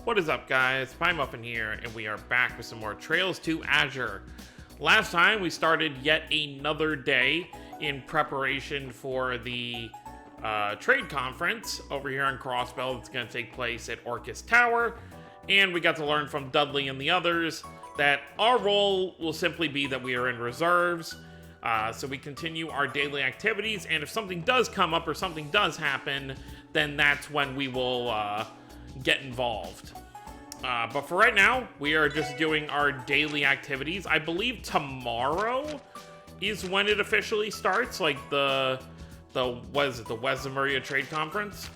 What is up, guys? PieMuffin here, and we are back with some more Trails to Azure. Last time, we started yet another day in preparation for the trade conference over here in Crossbell that's going to take place at Orcus Tower, and we got to learn from Dudley and the others that our role will simply be that we are in reserves, so we continue our daily activities, and if something does come up or something does happen, then that's when we will get involved. But for right now, we are just doing our daily activities. I believe tomorrow is when it officially starts, like the West Maria Trade Conference.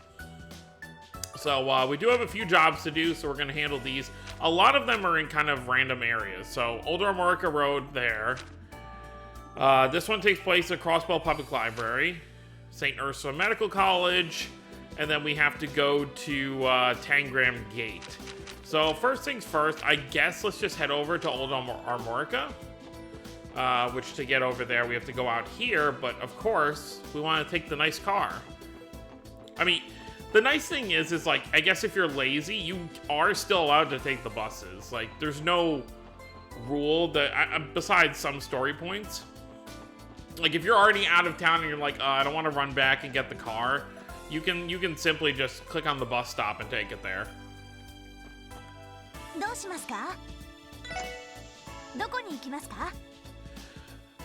So we do have a few jobs to do, so we're going to handle these. A lot of them are in kind of random areas. So Old Armorica Road there. This one takes place at Crossbell Public Library, St. Ursula Medical College, and then we have to go to Tangram Gate. So first things first, I guess let's just head over to Old Armorica, which to get over there we have to go out here, but of course we want to take the nice car. I mean, the nice thing is like, I guess if you're lazy, you are still allowed to take the buses. Like, there's no rule that, besides some story points. Like, if you're already out of town and you're like, I don't want to run back and get the car, you can simply just click on the bus stop and take it there.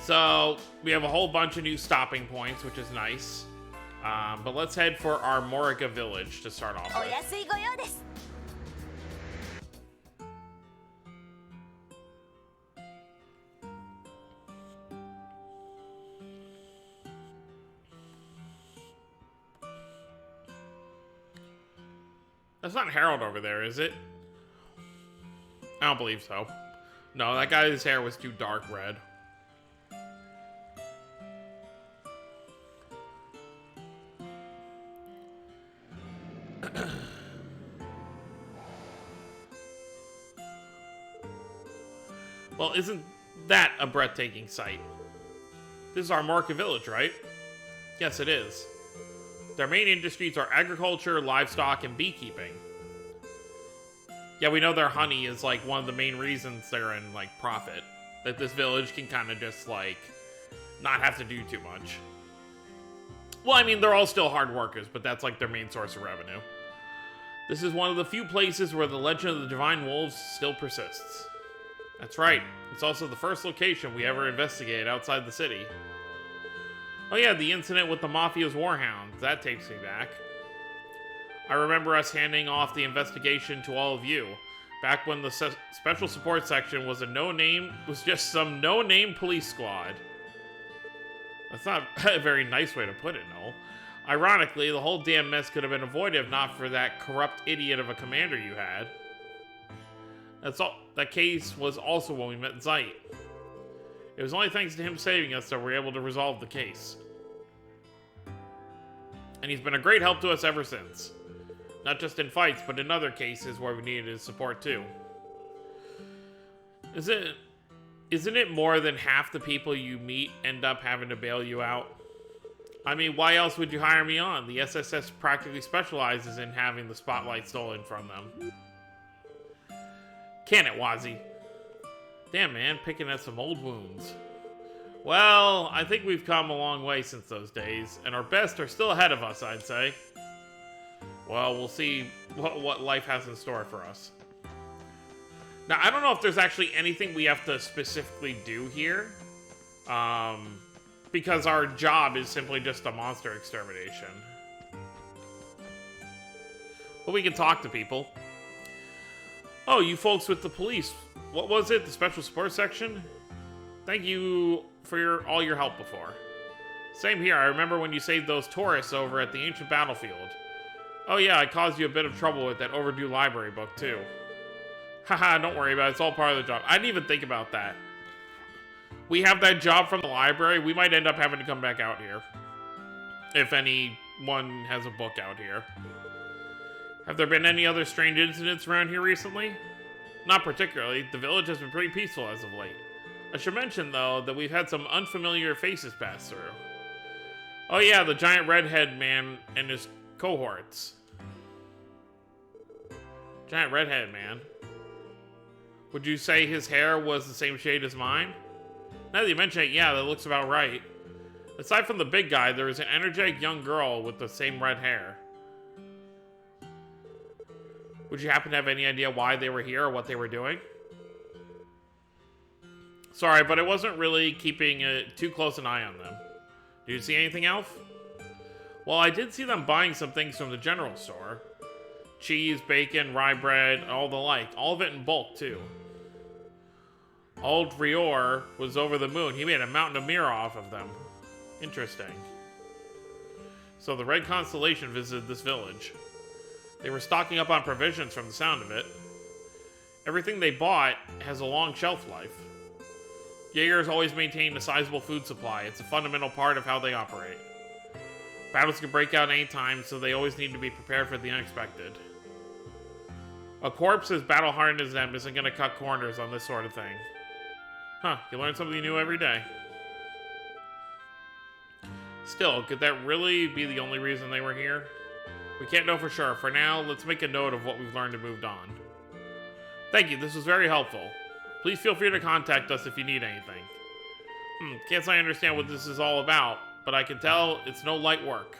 So we have a whole bunch of new stopping points, which is nice. But let's head for our Morica village to start off with. That's not Harold over there, is it? I don't believe so. No, that guy's hair was too dark red. Well, isn't that a breathtaking sight? This is our Marca village, right? Yes, it is. Their main industries are agriculture, livestock, and beekeeping. Yeah, we know their honey is like one of the main reasons they're in like profit. That this village can kind of just like not have to do too much. Well, I mean, they're all still hard workers, but that's like their main source of revenue. This is one of the few places where the legend of the Divine Wolves still persists. That's right. It's also the first location we ever investigated outside the city. Oh yeah, the incident with the Mafia's warhounds. That takes me back. I remember us handing off the investigation to all of you, back when the special support section was just some no-name police squad. That's not a very nice way to put it, Noel. Ironically, the whole damn mess could have been avoided if not for that corrupt idiot of a commander you had. That case was also when we met Zeit. It was only thanks to him saving us that we were able to resolve the case. And he's been a great help to us ever since. Not just in fights, but in other cases where we needed his support too. Isn't it more than half the people you meet end up having to bail you out? I mean, why else would you hire me on? The SSS practically specializes in having the spotlight stolen from them. Can it, Wazzy? Damn, man, picking at some old wounds. Well, I think we've come a long way since those days, and our best are still ahead of us, I'd say. Well, we'll see what life has in store for us. Now, I don't know if there's actually anything we have to specifically do here. Because our job is simply just a monster extermination. But we can talk to people. Oh, you folks with the police. What was it? The special support section? Thank you for all your help before. Same here. I remember when you saved those tourists over at the ancient battlefield. Oh yeah, I caused you a bit of trouble with that overdue library book too. Haha, don't worry about it. It's all part of the job. I didn't even think about that. We have that job from the library. We might end up having to come back out here. If anyone has a book out here. Have there been any other strange incidents around here recently? Not particularly. The village has been pretty peaceful as of late. I should mention, though, that we've had some unfamiliar faces pass through. Oh yeah, the giant redhead man and his cohorts. Giant redhead man. Would you say his hair was the same shade as mine? Now that you mention it, yeah, that looks about right. Aside from the big guy, there is an energetic young girl with the same red hair. Would you happen to have any idea why they were here or what they were doing? Sorry, but I wasn't really keeping too close an eye on them. Do you see anything else? Well, I did see them buying some things from the general store. Cheese, bacon, rye bread, all the like. All of it in bulk, too. Old Rior was over the moon. He made a mountain of mirror off of them. Interesting. So the Red Constellion visited this village. They were stocking up on provisions from the sound of it. Everything they bought has a long shelf life. Jaegers always maintain a sizable food supply. It's a fundamental part of how they operate. Battles can break out any time, so they always need to be prepared for the unexpected. A corpse as battle-hardened as them isn't going to cut corners on this sort of thing. Huh, you learn something new every day. Still, could that really be the only reason they were here? We can't know for sure. For now, let's make a note of what we've learned and moved on. Thank you, this was very helpful. Please feel free to contact us if you need anything. Can't say I understand what this is all about, but I can tell it's no light work.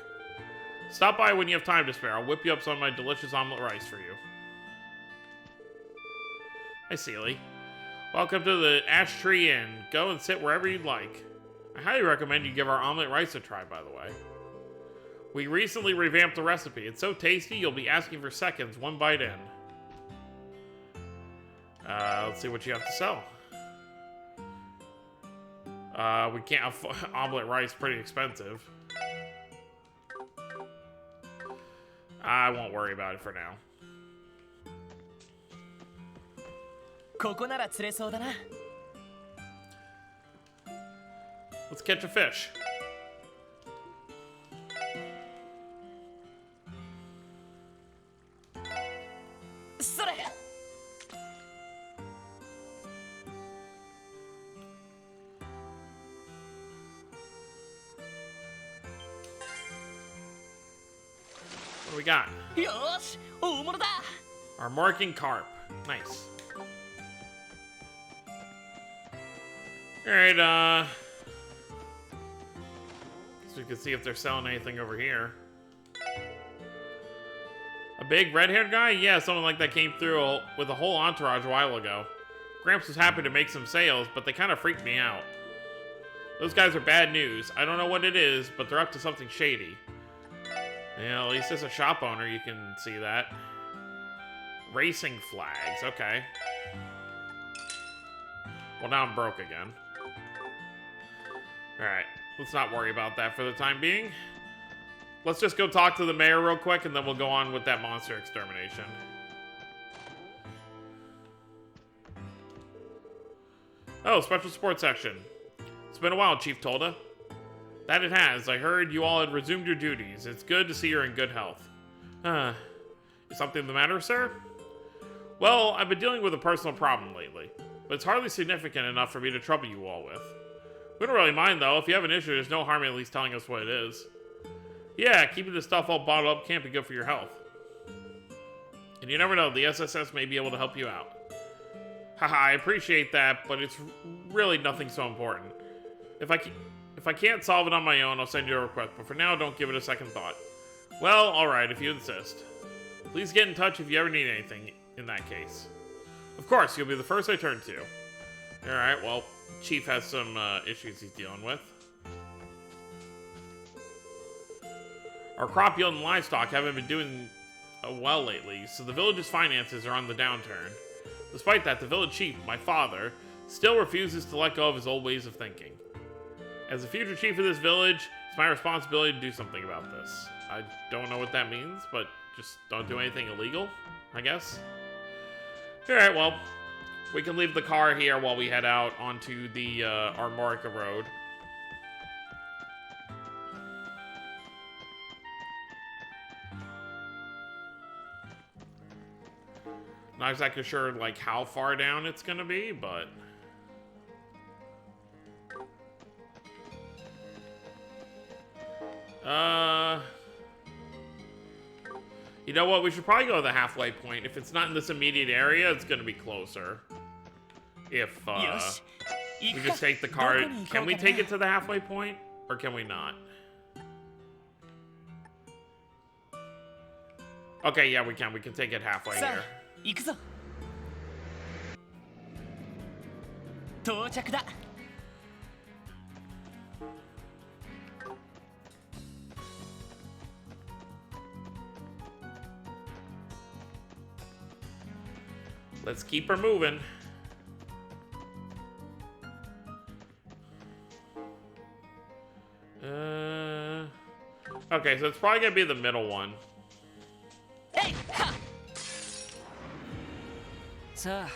Stop by when you have time to spare. I'll whip you up some of my delicious omelet rice for you. Hi, Seely. Welcome to the Ash Tree Inn. Go and sit wherever you'd like. I highly recommend you give our omelet rice a try, by the way. We recently revamped the recipe. It's so tasty, you'll be asking for seconds, one bite in. Let's see what you have to sell. We can't omelet rice, pretty expensive. I won't worry about it for now. Let's catch a fish. What do we got? Our marking carp. Nice. Alright, so we can see if they're selling anything over here. A big red-haired guy? Yeah, someone like that came through with a whole entourage a while ago. Gramps was happy to make some sales, but they kind of freaked me out. Those guys are bad news. I don't know what it is, but they're up to something shady. Yeah, at least as a shop owner, you can see that. Racing flags, okay. Well, now I'm broke again. Alright, let's not worry about that for the time being. Let's just go talk to the mayor real quick, and then we'll go on with that monster extermination. Oh, special support section. It's been a while, Chief Tolda. That it has. I heard you all had resumed your duties. It's good to see you're in good health. Is something the matter, sir? Well, I've been dealing with a personal problem lately, but it's hardly significant enough for me to trouble you all with. We don't really mind, though. If you have an issue, there's no harm in at least telling us what it is. Yeah, keeping this stuff all bottled up can't be good for your health. And you never know, the SSS may be able to help you out. Haha, I appreciate that, but it's really nothing so important. If I can't solve it on my own, I'll send you a request, but for now, don't give it a second thought. Well, alright, if you insist. Please get in touch if you ever need anything in that case. Of course, you'll be the first I turn to. Alright, well, Chief has some issues he's dealing with. Our crop yield and livestock haven't been doing well lately, so the village's finances are on the downturn. Despite that, the village chief, my father, still refuses to let go of his old ways of thinking. As the future chief of this village, it's my responsibility to do something about this. I don't know what that means, but just don't do anything illegal, I guess. Alright, well, we can leave the car here while we head out onto the Armorica Road. Not exactly sure, like, how far down it's gonna be, but... You know what? We should probably go to the halfway point. If it's not in this immediate area, it's gonna be closer. If we just take the card. Can we take it to the halfway point? Or can we not? Okay, yeah, we can. We can take it halfway here. Let's keep her moving. Okay, so it's probably gonna be the middle one. Well,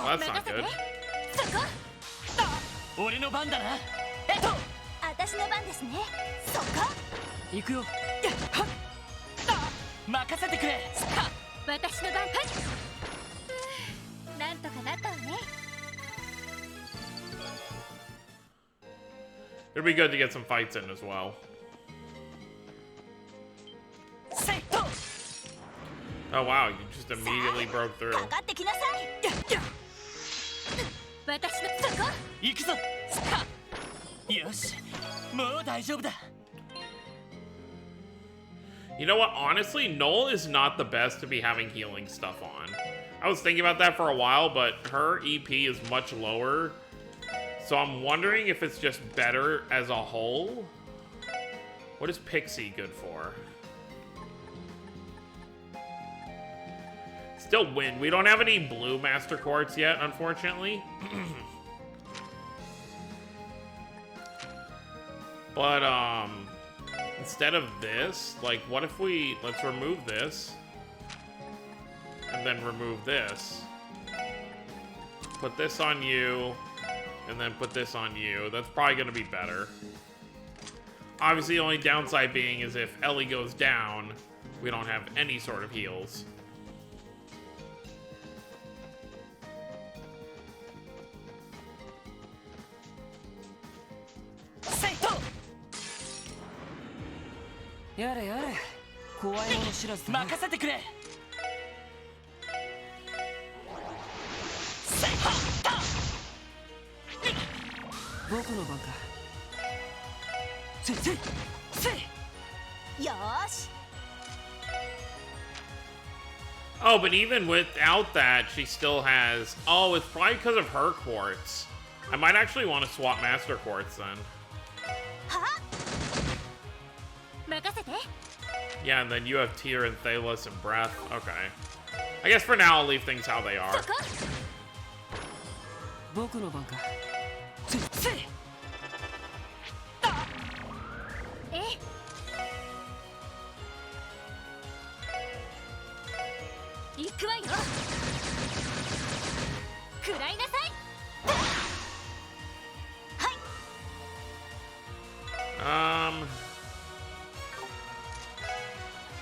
that's not good. 俺の番だな。私の番ですね。そっか。行くよ。任せてくれ。私の番。なんとかなったわね。It'd be good to get some fights in as well. Oh wow, you just immediately broke through. かかってきなさい。私のそこ。行くぞ。よし、もう大丈夫だ。You know what? Honestly, Noel is not the best to be having healing stuff on. I was thinking about that for a while, but her EP is much lower. So I'm wondering if it's just better as a whole. What is Pixie good for? Still wind. We don't have any blue Master Quartz yet, unfortunately. But, instead of this, like, what if we, let's remove this, and then remove this. Put this on you, and then put this on you. That's probably going to be better. Obviously, the only downside being is if Ellie goes down, we don't have any sort of heals. Yare, yare. 怖いもの知らずだな。任せてくれ。僕の番か。よし。Oh, but even without that, she still has... Oh, it's probably because of her quartz. I might actually want to swap Master Quartz then. Yeah, and then you have Tyr and Thalos and Breath. Okay. I guess for now I'll leave things how they are.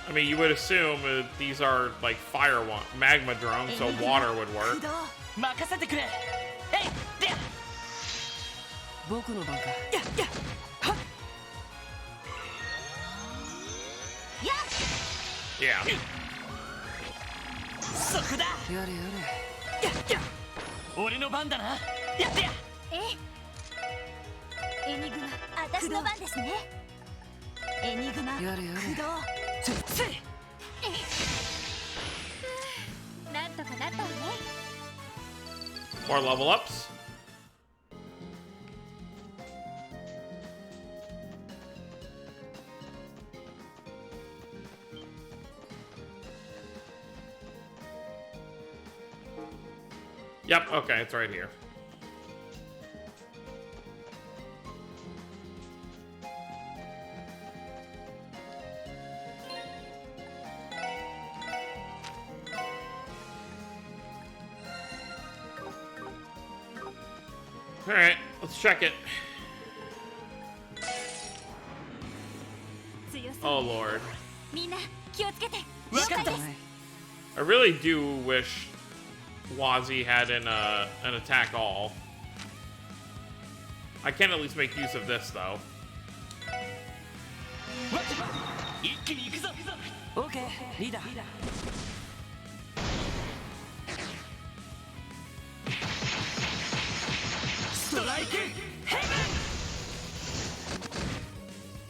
I mean, you would assume these are like fire magma drones, so water would work. Yeah. More level ups. Yep, okay, it's right here. Alright, let's check it. Oh lord. I really do wish Wazi had an attack all. I can at least make use of this, though. OK リーダー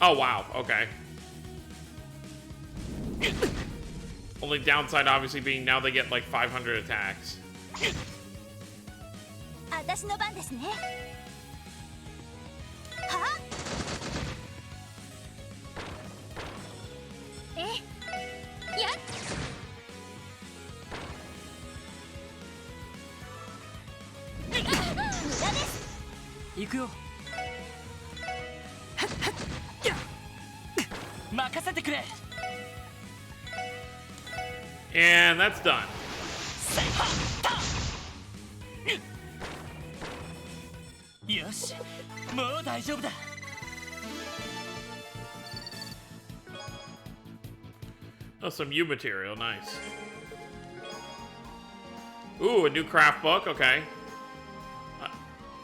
Oh, wow. Okay. Only downside, obviously, being now they get like 500 attacks. 私の番ですね。はえ、やっ無駄です。行くよ任せてくれ And that's done. よしもう大丈夫だ Oh, some U material. Nice. Ooh, a new craft book. Okay.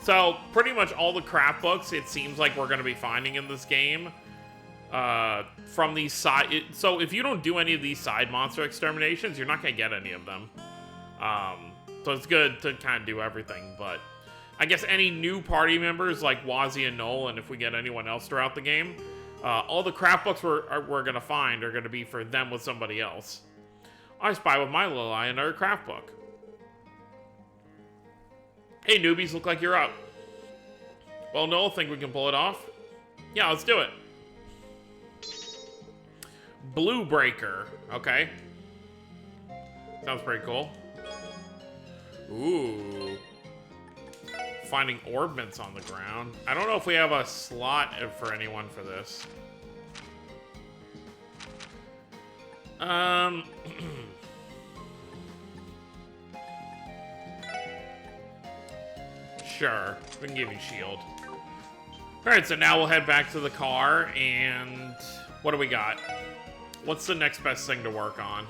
So, pretty much all the craft books, it seems like we're going to be finding in this game. From these side... So, if you don't do any of these side monster exterminations, you're not going to get any of them. So, it's good to kind of do everything, but... I guess any new party members, like Wazzy and Noel, and if we get anyone else throughout the game, all the craft books we're going to find are going to be for them with somebody else. I spy with my little eye another craft book. Hey, newbies, look like you're up. Well, Noel, think we can pull it off? Yeah, let's do it. Blue Breaker. Okay. Sounds pretty cool. Ooh. Finding orbments on the ground. I don't know if we have a slot for anyone for this. Sure. We can give you shield. Alright, so now we'll head back to the car, and... What do we got? What's the next best thing to work on?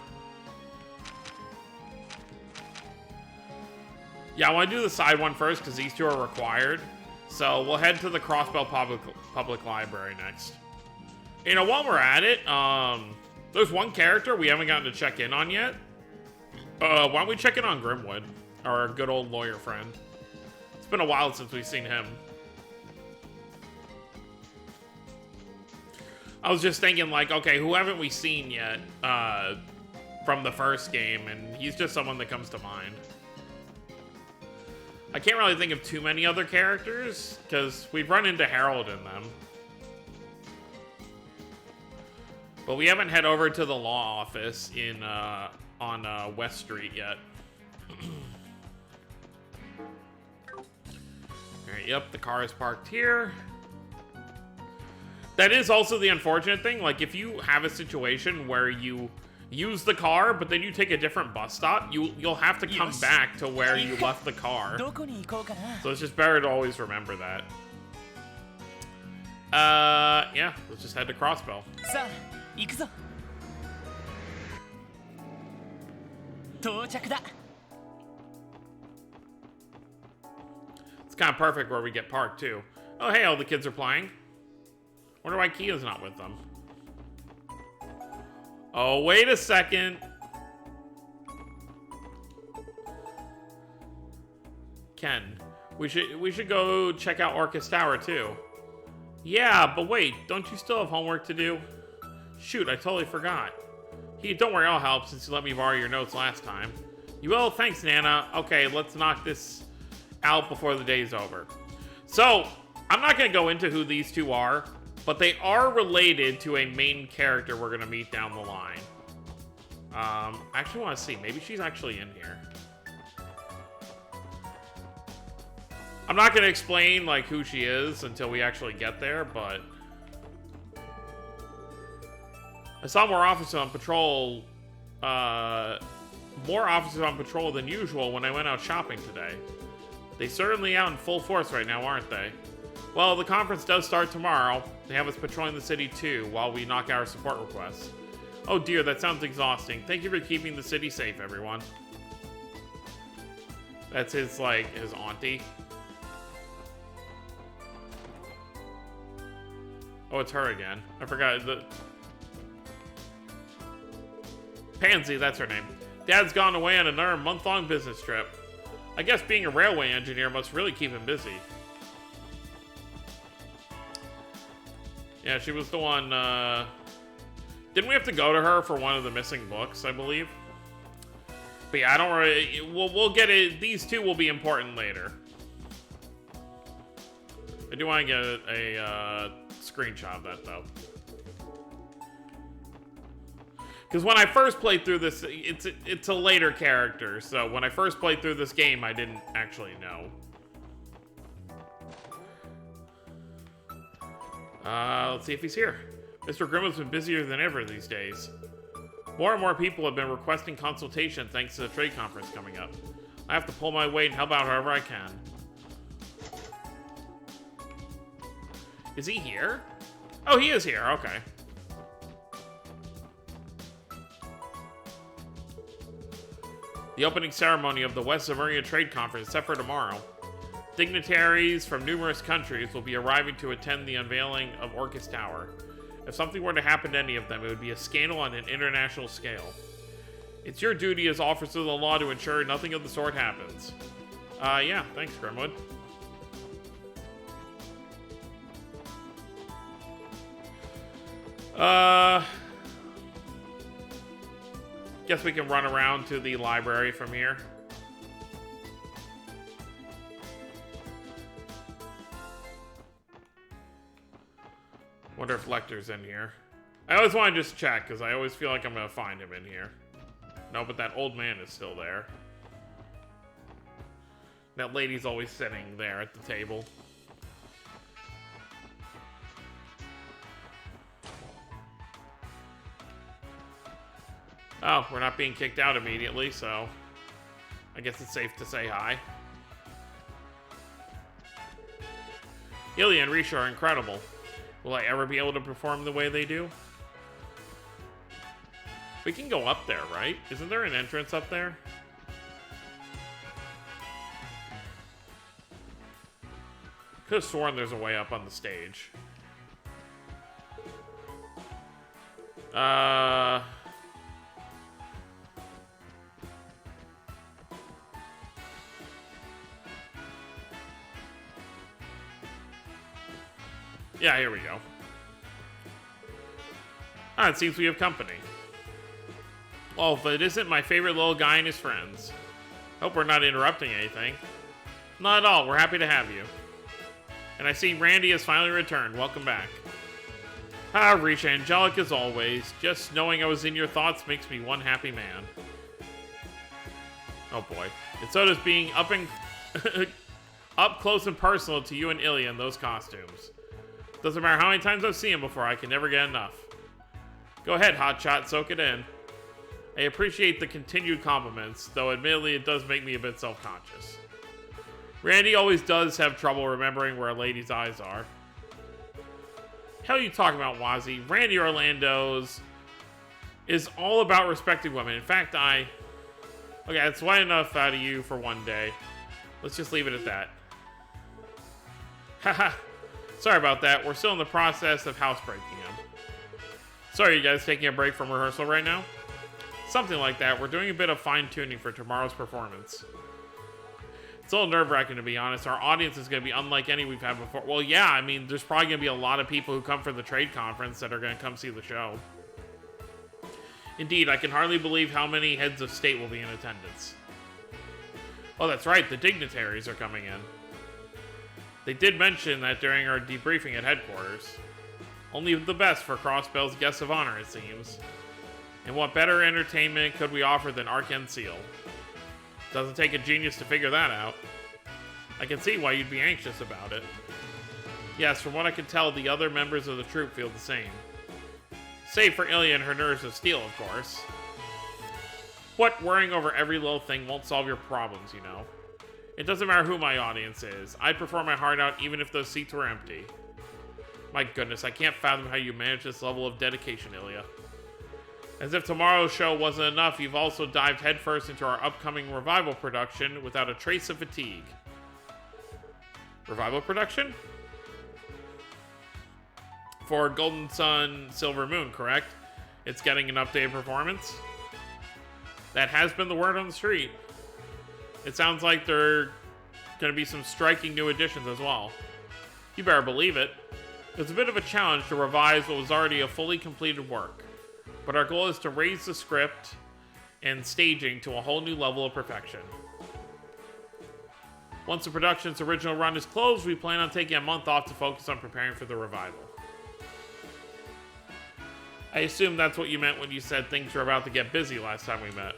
Yeah, I want to do the side one first, because these two are required. So, we'll head to the Crossbell Public Library next. You know, while we're at it, there's one character we haven't gotten to check in on yet. Why don't we check in on Grimwood, our good old lawyer friend? It's been a while since we've seen him. I was just thinking, like, okay, who haven't we seen yet from the first game? And he's just someone that comes to mind. I can't really think of too many other characters, because we've run into Harold in them. But we haven't head over to the law office in on West Street yet. Alright, yep, the car is parked here. That is also the unfortunate thing, like, if you have a situation where you use the car, but then you take a different bus stop, you'll have to come back to where you left the car. So it's just better to always remember that. Yeah, let's just head to Crossbell. It's kind of perfect where we get parked, too. Oh, hey, all the kids are playing. Wonder why Kia's not with them. Oh, wait a second. Ken, we should go check out Orcus Tower too. Yeah, but wait, don't you still have homework to do? Shoot, I totally forgot. Don't worry, I'll help since you let me borrow your notes last time. You will? Thanks, Nana. Okay, let's knock this out before the day's over. So, I'm not going to go into who these two are, but they are related to a main character we're going to meet down the line. I actually want to see. Maybe she's actually in here. I'm not going to explain, like, who she is until we actually get there, but... I saw more officers on patrol, than usual when I went out shopping today. They certainly out in full force right now, aren't they? Well, the conference does start tomorrow. They have us patrolling the city too, while we knock out our support requests. Oh dear, that sounds exhausting. Thank you for keeping the city safe, everyone. That's his, like, his auntie. Oh, it's her again. I forgot. Pansy, that's her name. Dad's gone away on another month-long business trip. I guess being a railway engineer must really keep him busy. Yeah, she was the one, didn't we have to go to her for one of the missing books, I believe? But yeah, I don't really... We'll get it... These two will be important later. I do want to get a screenshot of that, though. Because when I first played through this, it's a later character, so when I first played through this game, I didn't actually know. Let's see if he's here. Mr. Grimwood's been busier than ever these days. More and more people have been requesting consultation thanks to the trade conference coming up. I have to pull my weight and help out however I can. Is he here? Oh, he is here. Okay. The opening ceremony of the West Zamuria Trade Conference is set for tomorrow. Dignitaries from numerous countries will be arriving to attend the unveiling of Orcus Tower. If something were to happen to any of them, it would be a scandal on an international scale. It's your duty as officers of the law to ensure nothing of the sort happens. Yeah, thanks, Grimwood. Guess we can run around to the library from here. Wonder if Lecter's in here. I always want to just check, because I always feel like I'm going to find him in here. No, but that old man is still there. That lady's always sitting there at the table. Oh, we're not being kicked out immediately, so I guess it's safe to say hi. Ilya and Risha are incredible. Will I ever be able to perform the way they do? We can go up there, right? Isn't there an entrance up there? Could have sworn there's a way up on the stage. Yeah, here we go. Ah, it seems we have company. Well, if it isn't my favorite little guy and his friends. Hope we're not interrupting anything. Not at all, we're happy to have you. And I see Randy has finally returned. Welcome back. Ah, Risha, angelic as always. Just knowing I was in your thoughts makes me one happy man. Oh boy. And so does being up close and personal to you and Ilya in those costumes. Doesn't matter how many times I've seen him before, I can never get enough. Go ahead, Hotshot, soak it in. I appreciate the continued compliments, though admittedly it does make me a bit self-conscious. Randy always does have trouble remembering where a lady's eyes are. Hell you talking about, Wazzy? Randy Orlando's is all about respecting women. In fact, Okay, that's why enough out of you for one day. Let's just leave it at that. Haha. Sorry about that. We're still in the process of housebreaking him. Sorry, you guys taking a break from rehearsal right now? Something like that. We're doing a bit of fine-tuning for tomorrow's performance. It's a little nerve-wracking, to be honest. Our audience is going to be unlike any we've had before. Well, yeah, I mean, there's probably going to be a lot of people who come for the trade conference that are going to come see the show. Indeed, I can hardly believe how many heads of state will be in attendance. Oh, that's right. The dignitaries are coming in. They did mention that during our debriefing at headquarters. Only the best for Crossbell's guests of honor, it seems. And what better entertainment could we offer than Arcane Seal? Doesn't take a genius to figure that out. I can see why you'd be anxious about it. Yes, from what I can tell, the other members of the troupe feel the same. Save for Ilya and her nerves of steel, of course. What, worrying over every little thing won't solve your problems, you know. It doesn't matter who my audience is. I'd perform my heart out even if those seats were empty. My goodness, I can't fathom how you manage this level of dedication, Ilya. As if tomorrow's show wasn't enough, you've also dived headfirst into our upcoming revival production without a trace of fatigue. Revival production? for Golden Sun, Silver Moon, correct? It's getting an updated performance. That has been the word on the street. It sounds like there are going to be some striking new additions as well. You better believe it. It's a bit of a challenge to revise what was already a fully completed work, but our goal is to raise the script and staging to a whole new level of perfection. Once the production's original run is closed, we plan on taking a month off to focus on preparing for the revival. I assume that's what you meant when you said things were about to get busy last time we met.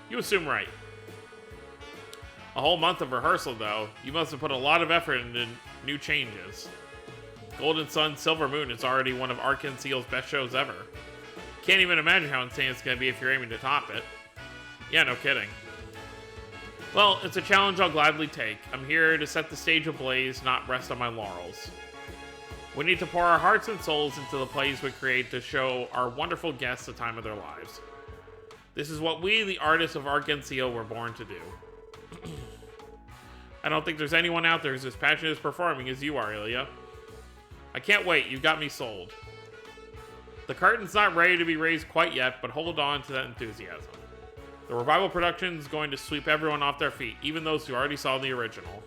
You assume right. A whole month of rehearsal, though. You must have put a lot of effort into new changes. Golden Sun, Silver Moon is already one of Constellion's best shows ever. Can't even imagine how insane it's going to be if you're aiming to top it. Yeah, no kidding. Well, it's a challenge I'll gladly take. I'm here to set the stage ablaze, not rest on my laurels. We need to pour our hearts and souls into the plays we create to show our wonderful guests the time of their lives. This is what we, the artists of Constellion, were born to do. I don't think there's anyone out there who's as passionate as performing as you are, Ilya. I can't wait, you got me sold. The curtain's not ready to be raised quite yet, but hold on to that enthusiasm. The revival production is going to sweep everyone off their feet, even those who already saw the original.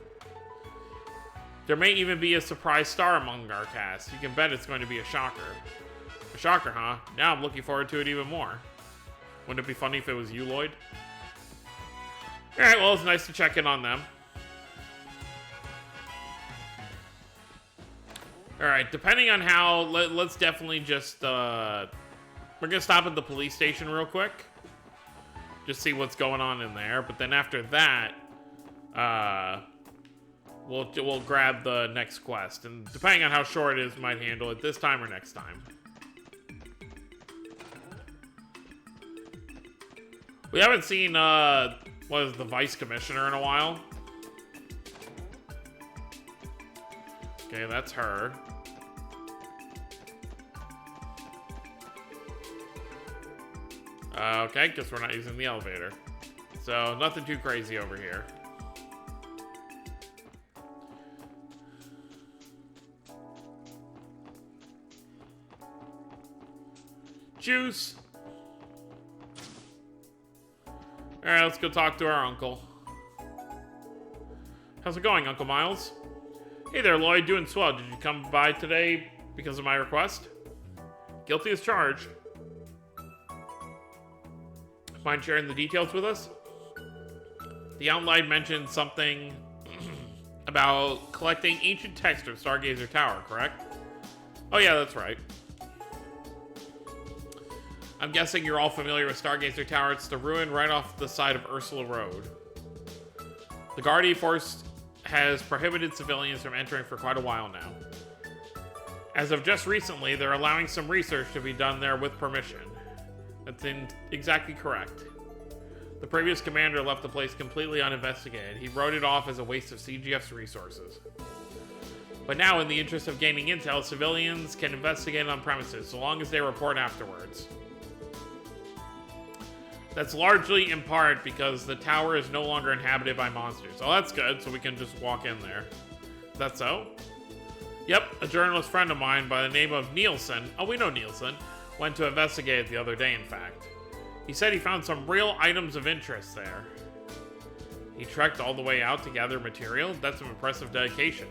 There may even be a surprise star among our cast. You can bet it's going to be a shocker. A shocker, huh? Now I'm looking forward to it even more. Wouldn't it be funny if it was you, Lloyd? Alright, well, it's nice to check in on them. Alright, depending on how... Let's definitely just... We're gonna stop at the police station real quick. Just see what's going on in there. But then after that... We'll grab the next quest. And depending on how short it is, might handle it this time or next time. We haven't seen, what is the Vice Commissioner in a while. Okay, that's her. Okay, guess we're not using the elevator. So, nothing too crazy over here. Juice! Alright, let's go talk to our uncle. How's it going, Uncle Miles? Hey there, Lloyd. Doing swell. Did you come by today because of my request? Guilty as charged. Mind sharing the details with us? The outline mentioned something about collecting ancient text from Stargazer Tower, correct? Oh yeah, that's right. I'm guessing you're all familiar with Stargazer Tower. It's the ruin right off the side of Ursula Road. The Guardian Force has prohibited civilians from entering for quite a while now. As of just recently, they're allowing some research to be done there with permission. That's exactly correct. The previous commander left the place completely uninvestigated. He wrote it off as a waste of CGF's resources. But now, in the interest of gaining intel, civilians can investigate on premises, so long as they report afterwards. That's largely in part because the tower is no longer inhabited by monsters. Oh, that's good, so we can just walk in there. Is that so? Yep, a journalist friend of mine by the name of Nielsen, oh, we know Nielsen, went to investigate it the other day, in fact. He said he found some real items of interest there. He trekked all the way out to gather material? That's some impressive dedication.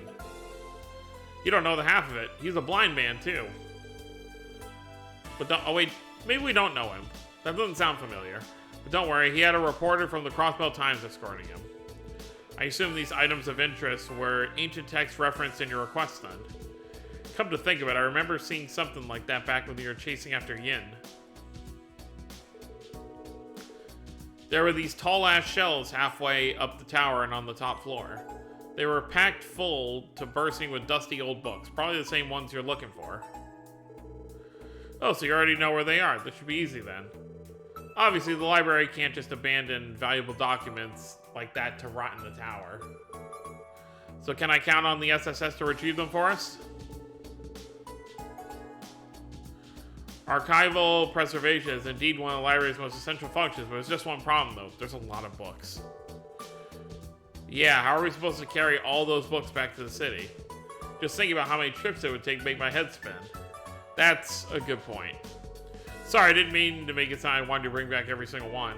You don't know the half of it. He's a blind man, too. But oh wait, maybe we don't know him. That doesn't sound familiar. But don't worry, he had a reporter from the Crossbell Times escorting him. I assume these items of interest were ancient texts referenced in your request then. Come to think of it, I remember seeing something like that back when you were chasing after Yin. There were these tall-ass shelves halfway up the tower and on the top floor. They were packed full to bursting with dusty old books, probably the same ones you're looking for. Oh, so you already know where they are. This should be easy then. Obviously, the library can't just abandon valuable documents like that to rot in the tower. So can I count on the SSS to retrieve them for us? Archival preservation is indeed one of the library's most essential functions, but there's just one problem though. There's a lot of books. Yeah, how are we supposed to carry all those books back to the city? Just thinking about how many trips it would take to make my head spin. That's a good point. Sorry, I didn't mean to make it sound I wanted to bring back every single one.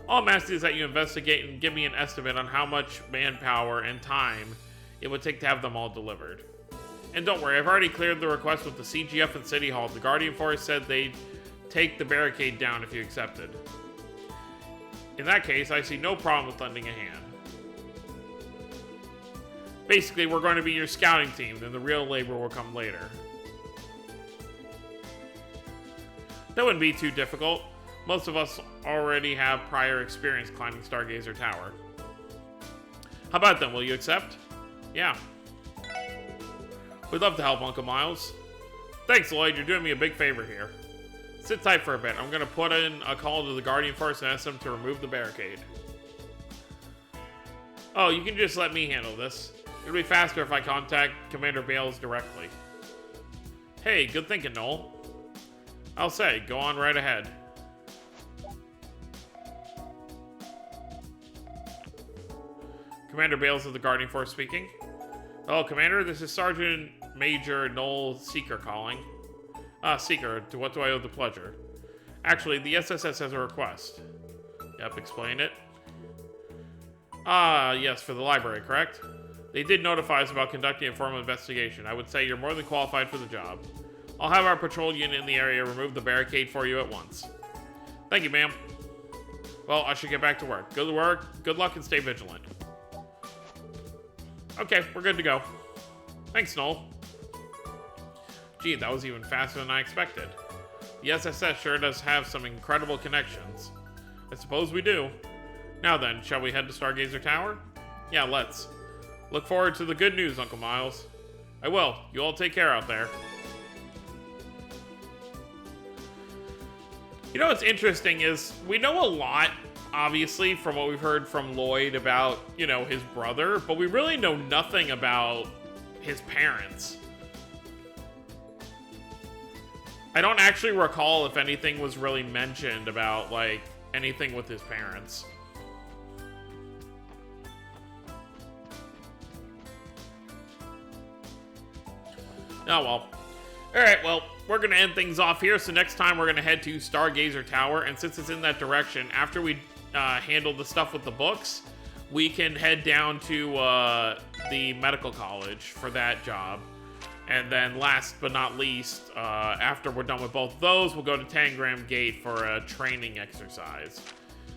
All I'm asking is that you investigate and give me an estimate on how much manpower and time it would take to have them all delivered. And don't worry, I've already cleared the request with the CGF and City Hall. The Guardian Force said they'd take the barricade down if you accepted. In that case, I see no problem with lending a hand. Basically, we're going to be your scouting team, then the real labor will come later. That wouldn't be too difficult. Most of us already have prior experience climbing Stargazer Tower. How about then, will you accept? Yeah. We'd love to help, Uncle Miles. Thanks, Lloyd, you're doing me a big favor here. Sit tight for a bit. I'm going to put in a call to the Guardian Force and ask them to remove the barricade. Oh, you can just let me handle this. It'll be faster if I contact Commander Bales directly. Hey, good thinking, Noel. I'll say, go on right ahead. Commander Bales of the Guardian Force speaking. Hello, Commander. This is Sergeant Major Noel Seeker calling. Seeker, to what do I owe the pleasure? Actually, the SSS has a request. Yep, explain it. Yes, for the library, correct? They did notify us about conducting a formal investigation. I would say you're more than qualified for the job. I'll have our patrol unit in the area remove the barricade for you at once. Thank you, ma'am. Well, I should get back to work. Good work, good luck, and stay vigilant. Okay, we're good to go. Thanks, Noel. Gee, that was even faster than I expected. The SSS sure does have some incredible connections. I suppose we do. Now then, shall we head to Stargazer Tower? Yeah, let's. Look forward to the good news, Uncle Miles. I will. You all take care out there. You know what's interesting is we know a lot, obviously, from what we've heard from Lloyd about, you know, his brother, but we really know nothing about his parents. I don't actually recall if anything was really mentioned about, like, anything with his parents. Oh, well. Alright, well, we're going to end things off here, so next time we're going to head to Stargazer Tower, and since it's in that direction, after we handle the stuff with the books, we can head down to the medical college for that job. And then last but not least, after we're done with both those, we'll go to Tangram Gate for a training exercise.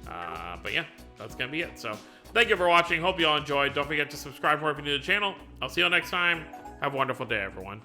But yeah, that's going to be it. So thank you for watching. Hope you all enjoyed. Don't forget to subscribe if you're new to the channel. I'll see you all next time. Have a wonderful day, everyone.